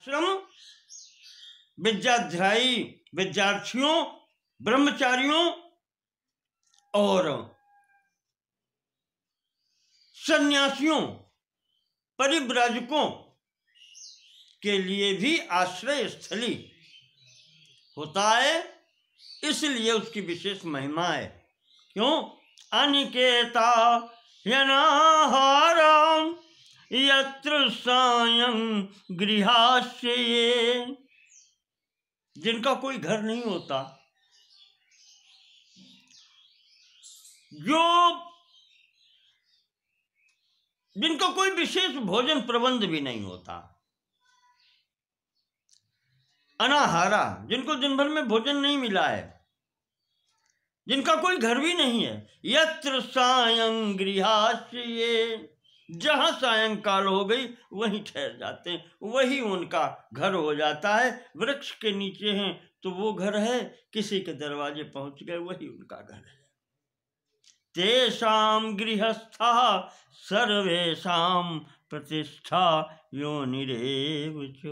श्रम विद्याध्यायी विद्यार्थियों, ब्रह्मचारियों और सन्यासियों, परिव्राजकों के लिए भी आश्रय स्थली होता है, इसलिए उसकी विशेष महिमा है। क्यों? अनिकेता यनाहारम यत्र सायं गृहाश्रये। जिनका कोई घर नहीं होता, जिनका कोई विशेष भोजन प्रबंध भी नहीं होता, अनाहारा, जिनको दिन भर में भोजन नहीं मिला है, जिनका कोई घर भी नहीं है, यत्र सायं गृहाश्रये, जहां सायंकाल हो गई वहीं ठहर जाते हैं, वही उनका घर हो जाता है। वृक्ष के नीचे हैं तो वो घर है, किसी के दरवाजे पहुंच गए वही उनका घर है। तेषां गृहस्था सर्वेषां प्रतिष्ठा योनिरेव च।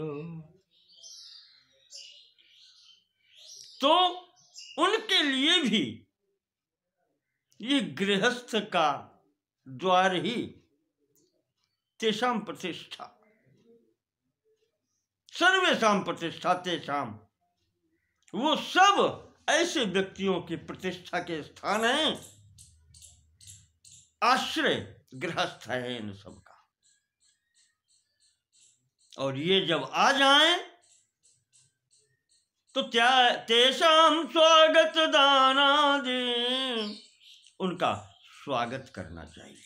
तो उनके लिए भी ये गृहस्थ का द्वार ही तेषां प्रतिष्ठा, सर्वेषां प्रतिष्ठा तेषां, वो सब ऐसे व्यक्तियों की प्रतिष्ठा के स्थान हैं। आश्रय गृहस्थ है इन सबका। और ये जब आ जाएं तो तेषां स्वागत दानादि, उनका स्वागत करना चाहिए।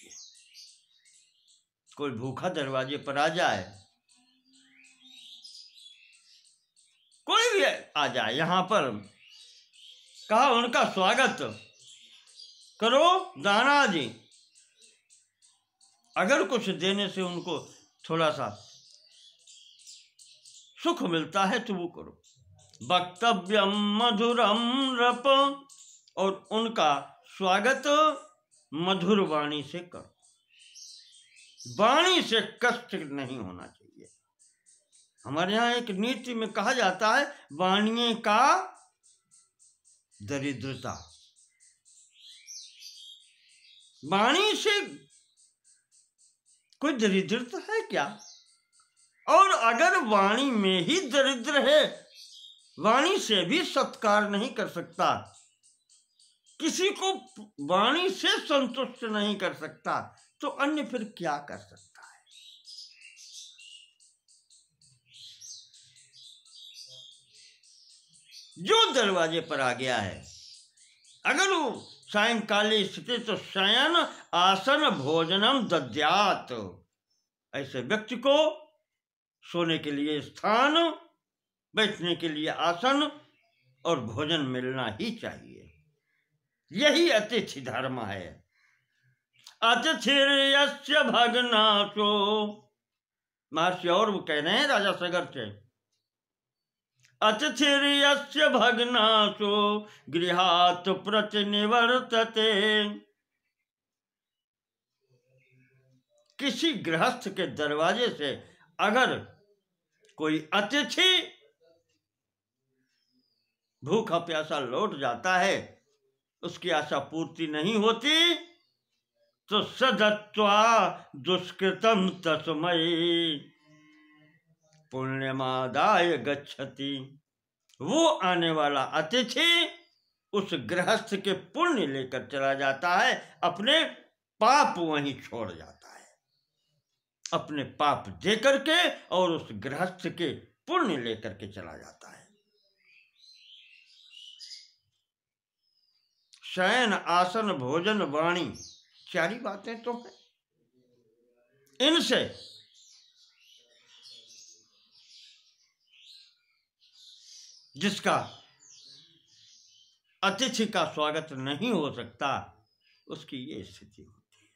कोई भूखा दरवाजे पर आ जाए, कोई भी आ जाए यहाँ पर, कहा उनका स्वागत करो दानादि। अगर कुछ देने से उनको थोड़ा सा सुख मिलता है तो वो करो। वक्तव्यम मधुरम रप, और उनका स्वागत मधुर वाणी से करो। वाणी से कष्ट नहीं होना चाहिए। हमारे यहाँ एक नीति में कहा जाता है, वाणी का दरिद्रता। वाणी से कोई दरिद्रता है क्या? और अगर वाणी में ही दरिद्र है, वाणी से भी सत्कार नहीं कर सकता, किसी को वाणी से संतुष्ट नहीं कर सकता, तो अन्य फिर क्या कर सकता है? जो दरवाजे पर आ गया है, अगर वो सायंकाली स्थिति, तो शयन आसन भोजनम दद्यात, ऐसे व्यक्ति को सोने के लिए स्थान, बैठने के लिए आसन और भोजन मिलना ही चाहिए। यही अतिथि धर्म है। अतिथिर्यस्य भग्नाशो, महर्षि और वो कह रहे हैं राजा सगर से, अतिथिर्यस्य भग्नाशो गृहात् प्रतिनिवर्तते। किसी गृहस्थ के दरवाजे से अगर कोई अतिथि भूखा प्यासा लौट जाता है, उसकी आशा पूर्ति नहीं होती, तो सदत्वा दुष्कृतम तस्मै पुण्यमादाय गच्छति। वो आने वाला अतिथि उस गृहस्थ के पुण्य लेकर चला जाता है, अपने पाप वहीं छोड़ जाता है, अपने पाप दे करके, और उस गृहस्थ के पुण्य लेकर के चला जाता है। शयन आसन भोजन वाणी, चारी बातें तो हैं। इनसे जिसका अतिथि का स्वागत नहीं हो सकता, उसकी ये स्थिति होती है।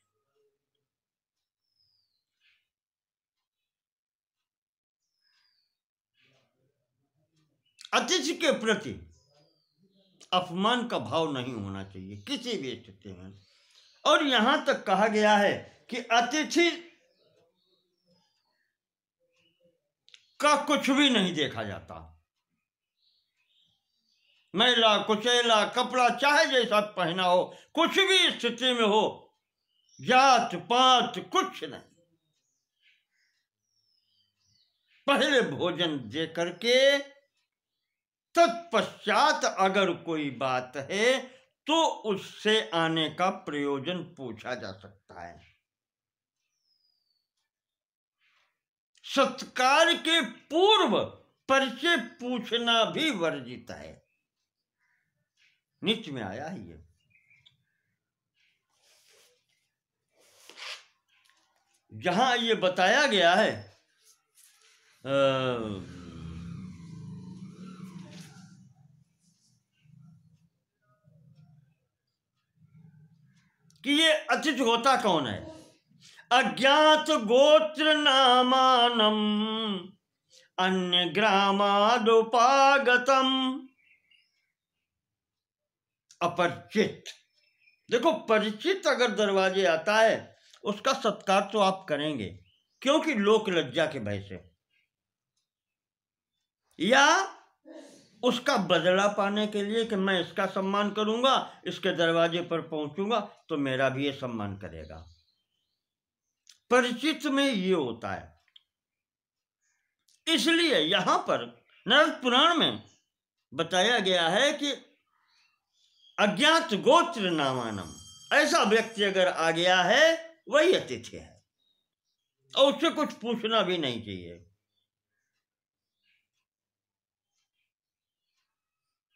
अतिथि के प्रति अपमान का भाव नहीं होना चाहिए किसी भी स्थिति में। और यहां तक कहा गया है कि अतिथि का कुछ भी नहीं देखा जाता। मैला कुचैला कपड़ा चाहे जैसा पहना हो, कुछ भी स्थिति में हो, जात पात कुछ नहीं, पहले भोजन दे करके तत्पश्चात अगर कोई बात है तो उससे आने का प्रयोजन पूछा जा सकता है। सत्कार के पूर्व परिचय पूछना भी वर्जित है। नीच में आया है ये। जहां ये बताया गया है कि ये अतिथि होता कौन है, अज्ञात गोत्र नामानम अन्य ग्रामादुपागतम। अपरिचित, देखो परिचित अगर दरवाजे आता है उसका सत्कार तो आप करेंगे, क्योंकि लोक लज्जा के भय से, या उसका बदला पाने के लिए कि मैं इसका सम्मान करूंगा, इसके दरवाजे पर पहुंचूंगा तो मेरा भी ये सम्मान करेगा। परिचित में ये होता है। इसलिए यहां पर नरक पुराण में बताया गया है कि अज्ञात गोत्र नामानम, ऐसा व्यक्ति अगर आ गया है वही अतिथि है, और उससे कुछ पूछना भी नहीं चाहिए।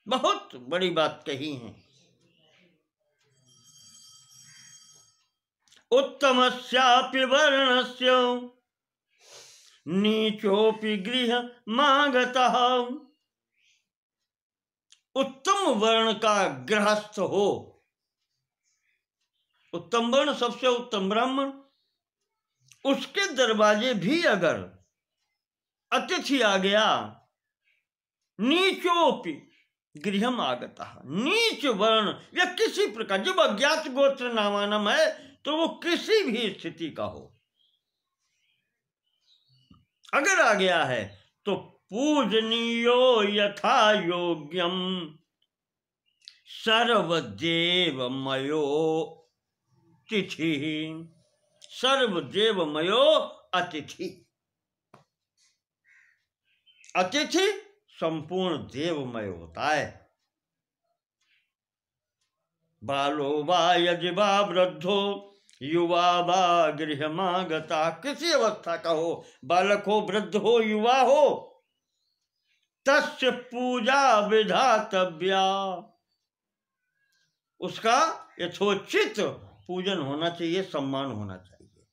बहुत बड़ी बात कही है। उत्तमस्यापि वर्णस्य नीचोपि गृहमागतः। उत्तम वर्ण का गृहस्थ हो, उत्तम वर्ण सबसे उत्तम ब्राह्मण, उसके दरवाजे भी अगर अतिथि आ गया, नीचोपि गृहम आगता, नीच वर्ण या किसी प्रकार, जब अज्ञात गोत्र नामानम है तो वो किसी भी स्थिति का हो, अगर आ गया है तो पूजनीयो यथा योग्यम सर्वदेवमयो तिथि। सर्वदेवमयो अतिथि, अतिथि संपूर्ण देवमय होता है। बालो वा यदि वा वृद्धो युवा वा गृहमागता, किसी अवस्था का हो, बालक हो, वृद्ध हो, युवा हो, तस्य पूजा विधातव्या, उसका यथोचित पूजन होना चाहिए, सम्मान होना चाहिए।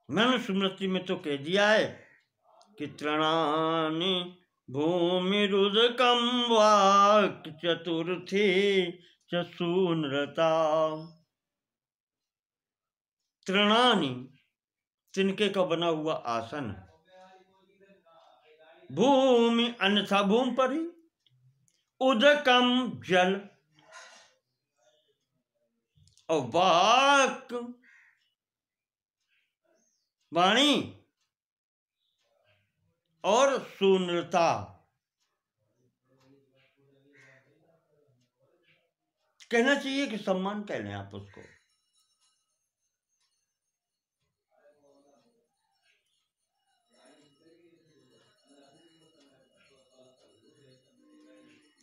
मैंने स्मृति में तो कह दिया है कि तृणानि भूमिरुदकं वाक् चतुर्थी च सूनरता। तृणानि, तिनके का बना हुआ आसन, भूमि अन्यथा भूमि पर ही, उदकम जल, और वाक वाणी, और सुनरता, कहना चाहिए कि सम्मान कह लें आप उसको।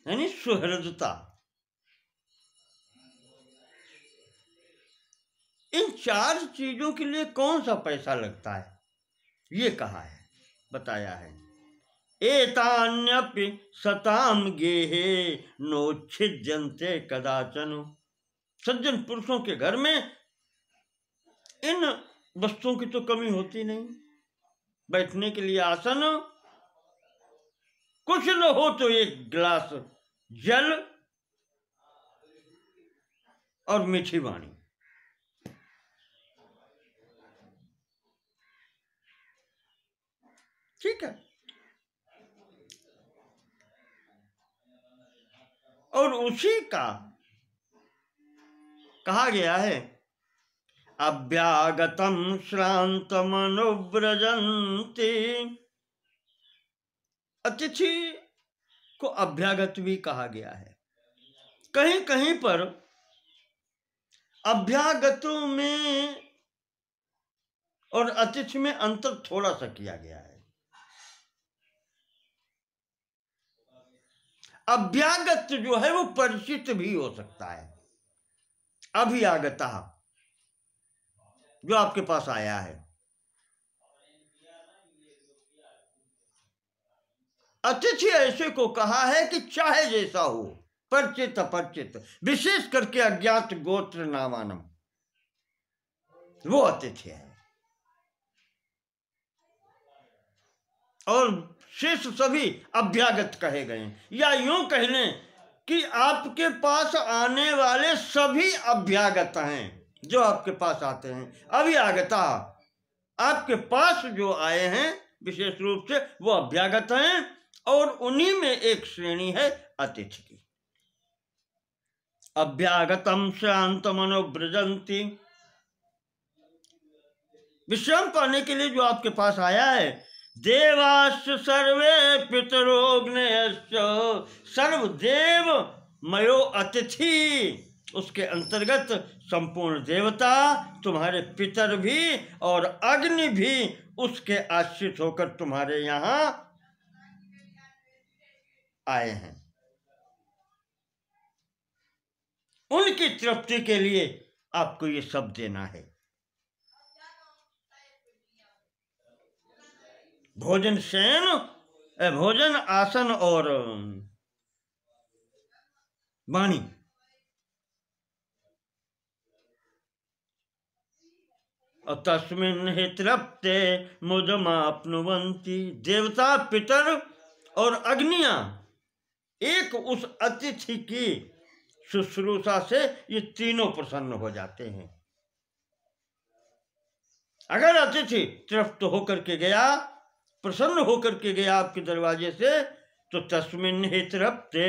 यानी सुहृदता। इन चार चीजों के लिए कौन सा पैसा लगता है, ये कहा है, बताया है। एतान्यपि सताम गेहे नोच्छिद्यन्ते कदाचन। सज्जन पुरुषों के घर में इन वस्तुओं की तो कमी होती नहीं। बैठने के लिए आसन, कुछ न हो तो एक गिलास जल और मीठी वाणी, ठीक है। और उसी का कहा गया है अभ्यागतम श्रांतमनुव्रजन्ति। अतिथि को अभ्यागत भी कहा गया है। कहीं कहीं पर अभ्यागतों में और अतिथि में अंतर थोड़ा सा किया गया है। अभ्यागत जो है वो परिचित भी हो सकता है। अभ्यागता जो आपके पास आया है। अतिथि ऐसे को कहा है कि चाहे जैसा हो, परिचित अपरिचित, विशेष करके अज्ञात गोत्र नामानम, वो अतिथि है। और शेष सभी अभ्यागत कहे गए, या यूं कह लें कि आपके पास आने वाले सभी अभ्यागत हैं। जो आपके पास आते हैं अभ्यागता, आपके पास जो आए हैं विशेष रूप से वो अभ्यागत हैं, और उन्हीं में एक श्रेणी है अतिथि की। अभ्यागतम श्रांतमनुव्रजन्ति, विश्राम पाने के लिए जो आपके पास आया है। देवाश्च सर्वे पितरोग्नेयश्च, सर्वदेव मयो अतिथि, उसके अंतर्गत संपूर्ण देवता, तुम्हारे पितर भी और अग्नि भी उसके आश्रित होकर तुम्हारे यहाँ आए हैं। उनकी तृप्ति के लिए आपको ये सब देना है। भोजन शयन, भोजन आसन और वाणी। तस्मिन् हि तृप्ते मुदमाप्नुवन्ति, देवता, पितर और अग्नियां एक उस अतिथि की शुश्रूषा से ये तीनों प्रसन्न हो जाते हैं। अगर अतिथि तृप्त होकर के गया, प्रसन्न होकर के गया आपके दरवाजे से, तो तस्मिन् हि तृप्ते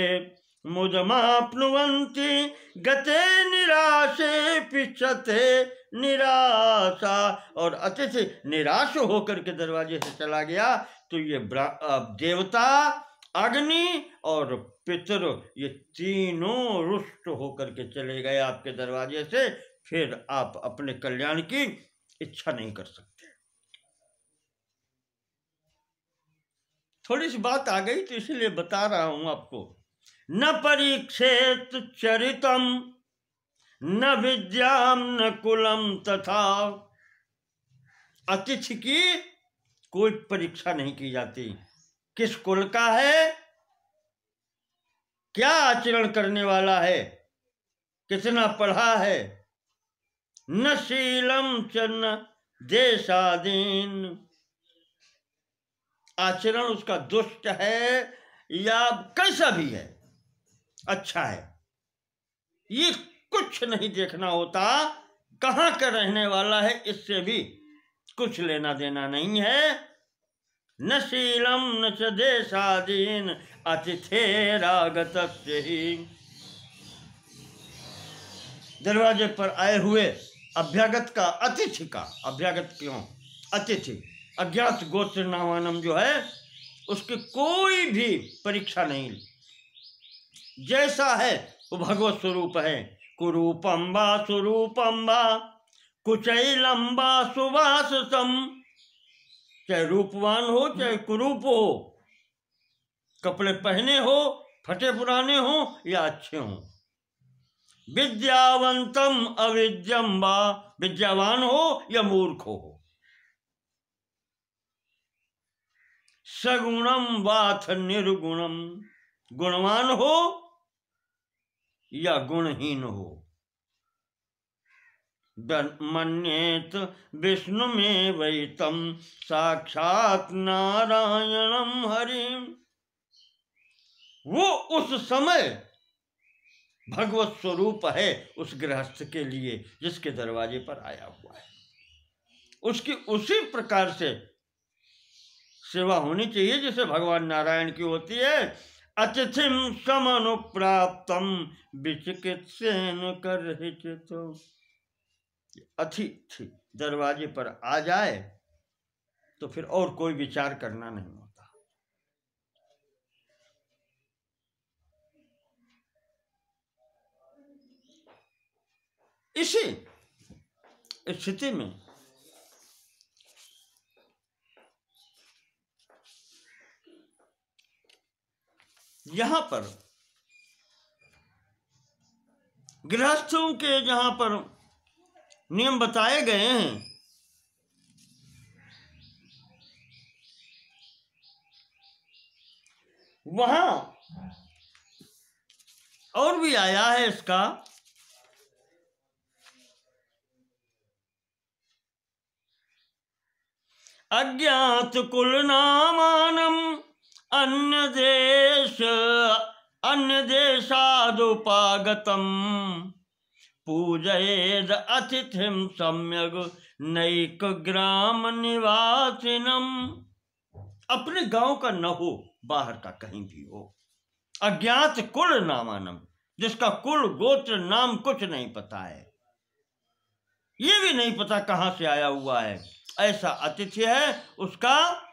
मुदमाप्नुवन्ति गते निराशे पिछते निराशा। और अतिथि निराश होकर के दरवाजे से चला गया तो ये देवता, अग्नि और पितर, ये तीनों रुष्ट होकर के चले गए आपके दरवाजे से। फिर आप अपने कल्याण की इच्छा नहीं कर सकते। थोड़ी सी बात आ गई तो इसीलिए बता रहा हूं आपको। न परीक्षेत चरितम न विद्याम न कुलम तथा, अतिथि की कोई परीक्षा नहीं की जाती। किस कुल का है, क्या आचरण करने वाला है, कितना पढ़ा है, न शीलम च न देशादीन, आचरण उसका दुष्ट है या कैसा भी है, अच्छा है, ये कुछ नहीं देखना होता। कहाँ का रहने वाला है इससे भी कुछ लेना देना नहीं है। न शीलम न च देशादीन अतिथेरागतस्य ही, दरवाजे पर आए हुए अभ्यागत का, अतिथि का, अभ्यागत क्यों, अतिथि, अज्ञात गोत्र नामानम जो है उसकी कोई भी परीक्षा नहीं। जैसा है वो भगवत स्वरूप है। कुरूपम वा स्वरूपम वा कुचैलम वा सुवाससम, चाहे रूपवान हो चाहे कुरूप हो, कपड़े पहने हो, फटे पुराने हो या अच्छे हो, विद्यावंतम अविद्यम वा, विद्यावान हो या मूर्ख हो, सगुणम वाथ निर्गुणम, गुणवान हो या गुणहीन हो, मन्येत विष्णु में वैतम साक्षात नारायणम हरिम, वो उस समय भगवत स्वरूप है उस गृहस्थ के लिए जिसके दरवाजे पर आया हुआ है। उसकी उसी प्रकार से सेवा होनी चाहिए जैसे भगवान नारायण की होती है। अतिथिम समनुप्राप्तम विचिकित्सेन करहिचितो, अतिथि दरवाजे पर आ जाए तो फिर और कोई विचार करना नहीं होता। इसी स्थिति में यहां पर गृहस्थों के जहां पर नियम बताए गए हैं, वहां और भी आया है इसका। अज्ञात कुल नामानम अन्य देशादुपागतम पूजयेद अतिथिम सम्यग नैक ग्राम निवासिनम। अपने गांव का न हो, बाहर का कहीं भी हो। अज्ञात कुल नामानम, जिसका कुल गोत्र नाम कुछ नहीं पता है, ये भी नहीं पता कहां से आया हुआ है, ऐसा अतिथि है, उसका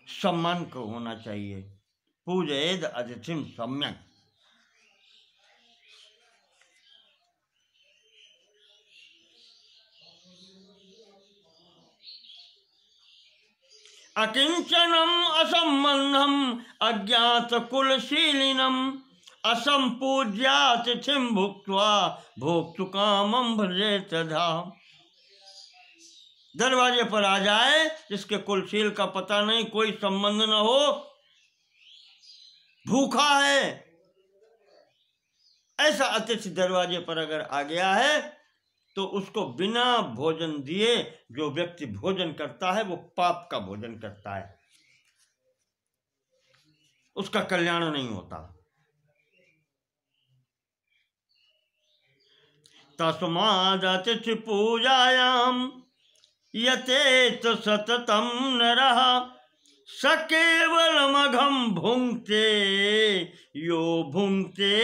सम्मान को होना चाहिए। पूजयेद अतिथिम सम्यक। अकिंचनम असंबंधम अज्ञात कुलशीलिनम असंपूज्यातिथिम भुक्त्वा भोक्तु कामम भजेत धाम। दरवाजे पर आ जाए, जिसके कुलशील का पता नहीं, कोई संबंध न हो, भूखा है, ऐसा अतिथि दरवाजे पर अगर आ गया है तो उसको बिना भोजन दिए, जो व्यक्ति भोजन करता है वो पाप का भोजन करता है, उसका कल्याण नहीं होता। तस्माद् अतिथि पूजायाम यतेत सततम नरः स केवलमघम भुंक्ते यो भुंक्ते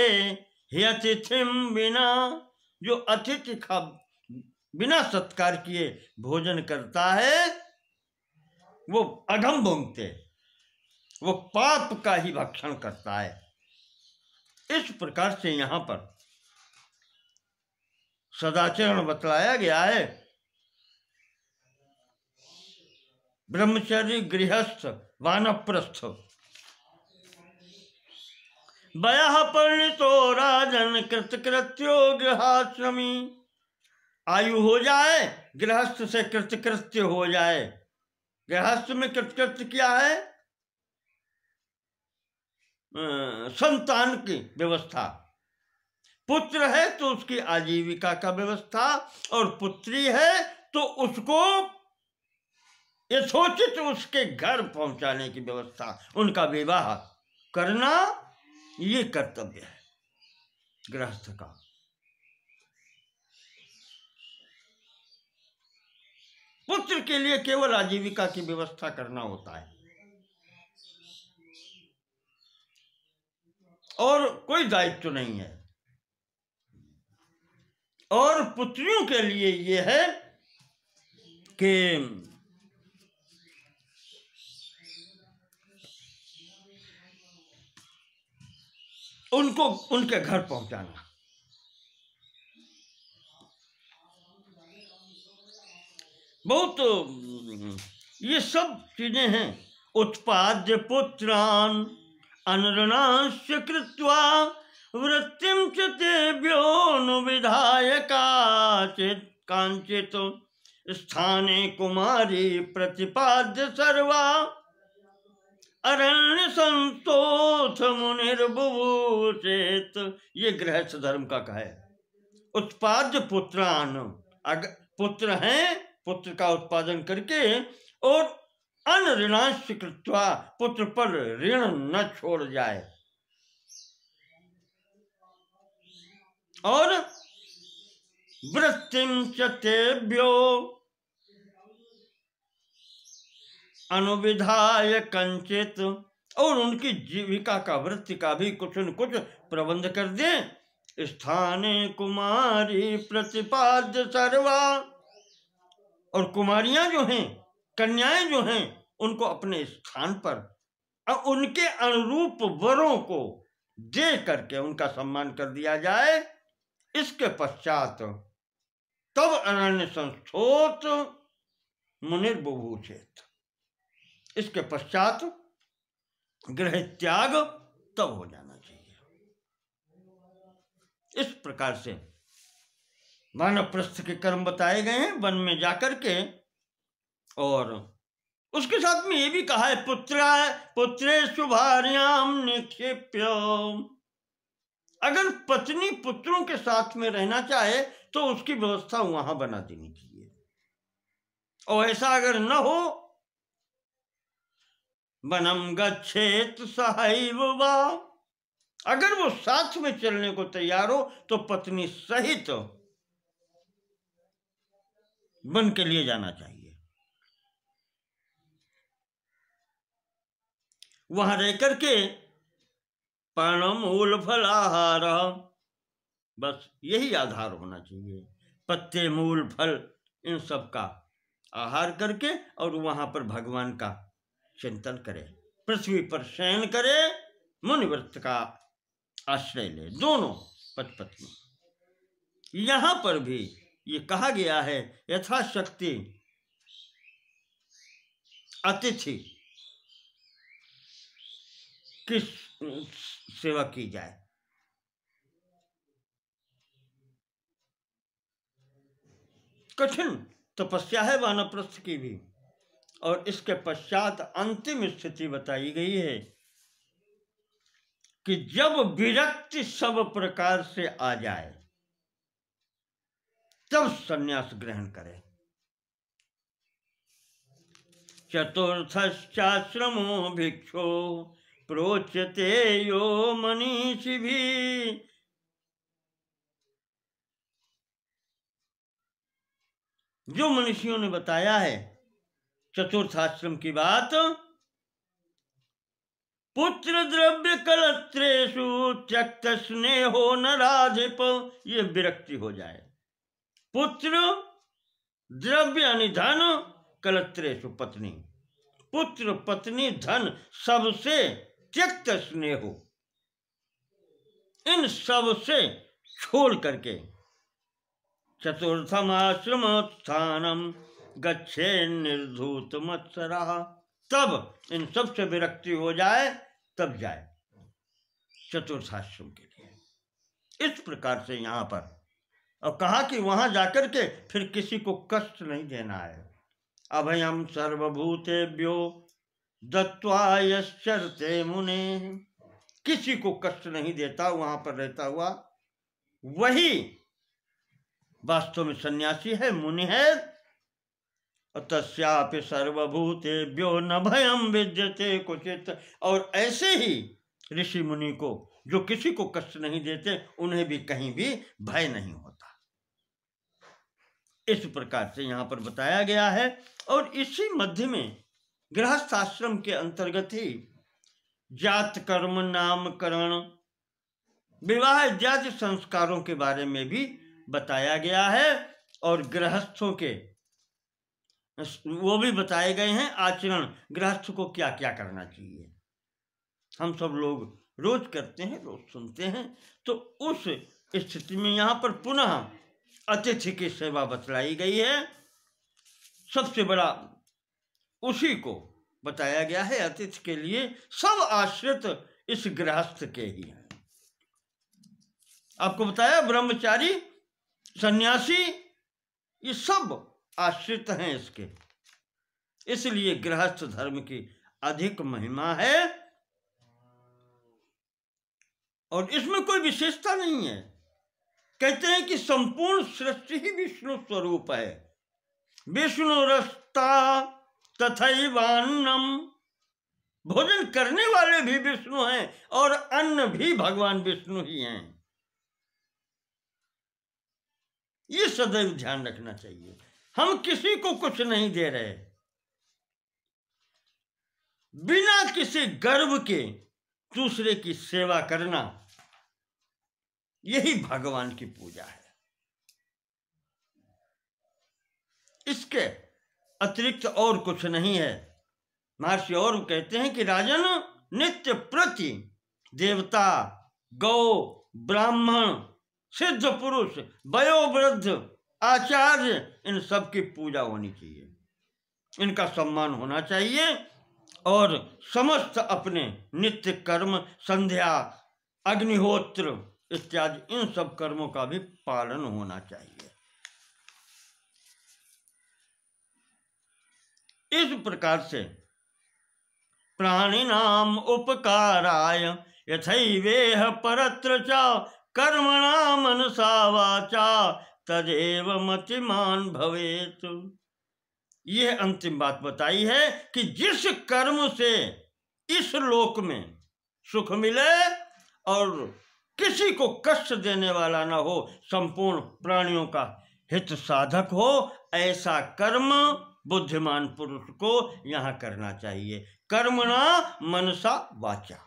ह्यतिथिम बिना। जो अतिथि का बिना सत्कार किए भोजन करता है वो अघम भुंक्ते, वो पाप का ही भक्षण करता है। इस प्रकार से यहां पर सदाचरण बतलाया गया है। ब्रह्मचर्य, गृहस्थ, वानप्रस्थ। वयः परिणितो राजन कृतकृत्यो गृहाश्रमी। आयु हो जाए, गृहस्थ से कृतकृत्य हो जाए। गृहस्थ में कृतकृत्य क्या है? संतान की व्यवस्था। पुत्र है तो उसकी आजीविका का व्यवस्था, और पुत्री है तो उसको यथोचित उसके घर पहुंचाने की व्यवस्था, उनका विवाह करना, ये कर्तव्य है गृहस्थ का। पुत्र के लिए केवल आजीविका की व्यवस्था करना होता है और कोई दायित्व नहीं है। और पुत्रियों के लिए ये है कि उनको उनके घर पहुंचाना। बहुत ये सब चीजें हैं। उत्पाद्य पुत्रान अनृणांश कृत्वा वृत्तिम च तेभ्योऽनुविधाय कांचित स्थाने कुमारी प्रतिपाद्य सर्वा अरण्य संतोष मुनिर्बुभूषेत। ये गृहस्थ धर्म का है। उत्पाद्य पुत्रान, पुत्र हैं, पुत्र का उत्पादन करके, और अनऋणांश कृत्वा, पुत्र पर ऋण न छोड़ जाए, और वृत्तिम च तेभ्यो अनुविधाय कंचित, और उनकी जीविका का, वृत्ति का भी कुछ न कुछ प्रबंध कर दे। स्थाने कुमारी प्रतिपाद्य सर्वा, और कुमारियां जो हैं, कन्याएं जो हैं, उनको अपने स्थान पर और उनके अनुरूप वरों को दे करके उनका सम्मान कर दिया जाए। इसके पश्चात तब अरण्य संस्थोत मुनिर्बुभूषेत, इसके पश्चात गृह त्याग तब हो जाना चाहिए। इस प्रकार से वानप्रस्थ के कर्म बताए गए हैं वन में जाकर के, और उसके साथ में ये भी कहा है पुत्रेषु भार्याम निक्षेप्य, अगर पत्नी पुत्रों के साथ में रहना चाहे तो उसकी व्यवस्था वहां बना देनी चाहिए, और ऐसा अगर न हो, वनम गच्छेत सहैव वा, अगर वो साथ में चलने को तैयार हो तो पत्नी सहित वन के लिए जाना चाहिए। वहां रह करके पर्णमूल फलाहार, बस यही आधार होना चाहिए, पत्ते मूल फल इन सब का आहार करके, और वहां पर भगवान का चिंतन करे, पृथ्वी पर शयन करे, मुनिव्रत का आश्रय ले, दोनों पति पत्नी। यहां पर भी ये कहा गया है यथाशक्ति अतिथि की सेवा की जाए। कठिन तपस्या है वानप्रस्थ की भी, और इसके पश्चात अंतिम स्थिति बताई गई है कि जब विरक्ति सब प्रकार से आ जाए तब संन्यास ग्रहण करे। चतुर्थश्चाश्रमो भिक्षो प्रोच्यते यो मनीषिभिः, जो मनीषियों ने बताया है चतुर्थ आश्रम की बात, पुत्र द्रव्य कलत्रेषु त्यक्त स्नेहो नराधिप, ये विरक्ति हो जाए। पुत्र द्रव्य यानी धन, कलत्रेषु पत्नी, पुत्र पत्नी धन सबसे त्यक्त स्नेहो, इन सब से छोड़ करके चतुर्थम आश्रम स्थानम गच्छे निर्धूत मत्सरः, तब इन सब से विरक्ति हो जाए तब जाए चतुर्थ आश्रम के लिए। इस प्रकार से यहाँ पर और कहा कि वहां जाकर के फिर किसी को कष्ट नहीं देना है। अभयम सर्वभूतेभ्यो दत्त्वा यश्चरते मुने, किसी को कष्ट नहीं देता वहां पर रहता हुआ, वही वास्तव में सन्यासी है, मुनि है। तस्यापि सर्वभूतेभ्यो न भयम विद्यते क्वचित्, और ऐसे ही ऋषि मुनि को जो किसी को कष्ट नहीं देते, उन्हें भी कहीं भी भय नहीं होता। इस प्रकार से यहाँ पर बताया गया है। और इसी मध्य में गृहस्थ आश्रम के अंतर्गत ही जात कर्म नामकरण विवाह इत्यादि संस्कारों के बारे में भी बताया गया है, और गृहस्थों के वो भी बताए गए हैं आचरण, गृहस्थ को क्या क्या करना चाहिए। हम सब लोग रोज करते हैं, रोज सुनते हैं। तो उस स्थिति में यहाँ पर पुनः अतिथि की सेवा बतलाई गई है। सबसे बड़ा उसी को बताया गया है। अतिथि के लिए सब आश्रित इस गृहस्थ के ही हैं। आपको बताया ब्रह्मचारी, सन्यासी, ये सब आश्रित हैं इसके, इसलिए गृहस्थ धर्म की अधिक महिमा है। और इसमें कोई विशेषता नहीं है। कहते हैं कि संपूर्ण सृष्टि ही विष्णु स्वरूप है। विष्णु रस्ता तथैवान्नम, भोजन करने वाले भी विष्णु हैं और अन्न भी भगवान विष्णु ही हैं। ये सदैव ध्यान रखना चाहिए। हम किसी को कुछ नहीं दे रहे, बिना किसी गर्व के दूसरे की सेवा करना, यही भगवान की पूजा है। इसके अतिरिक्त और कुछ नहीं है। महर्षि और कहते हैं कि राजन, नित्य प्रति देवता, गौ, ब्राह्मण, सिद्ध पुरुष, वयोवृद्ध, आचार्य, इन सब की पूजा होनी चाहिए, इनका सम्मान होना चाहिए, और समस्त अपने नित्य कर्म, संध्या, अग्निहोत्र इत्यादि इन सब कर्मों का भी पालन होना चाहिए। इस प्रकार से प्राणिनाम उपकाराय यथैवेह परत्र च कर्मणा मनसा वाचा तदेव मतिमान भवेत्। यह अंतिम बात बताई है कि जिस कर्म से इस लोक में सुख मिले और किसी को कष्ट देने वाला न हो, संपूर्ण प्राणियों का हित साधक हो, ऐसा कर्म बुद्धिमान पुरुष को यहाँ करना चाहिए। कर्मणा मनसा वाचा,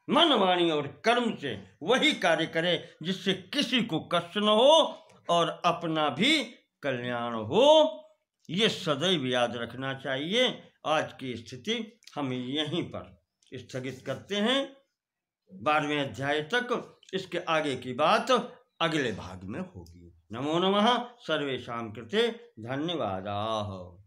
मन, वाणी और कर्म से वही कार्य करे जिससे किसी को कष्ट न हो और अपना भी कल्याण हो। ये सदैव याद रखना चाहिए। आज की स्थिति हम यहीं पर स्थगित करते हैं 12वें अध्याय तक। इसके आगे की बात अगले भाग में होगी। नमो नमः। सर्वेषां कृते धन्यवादाः।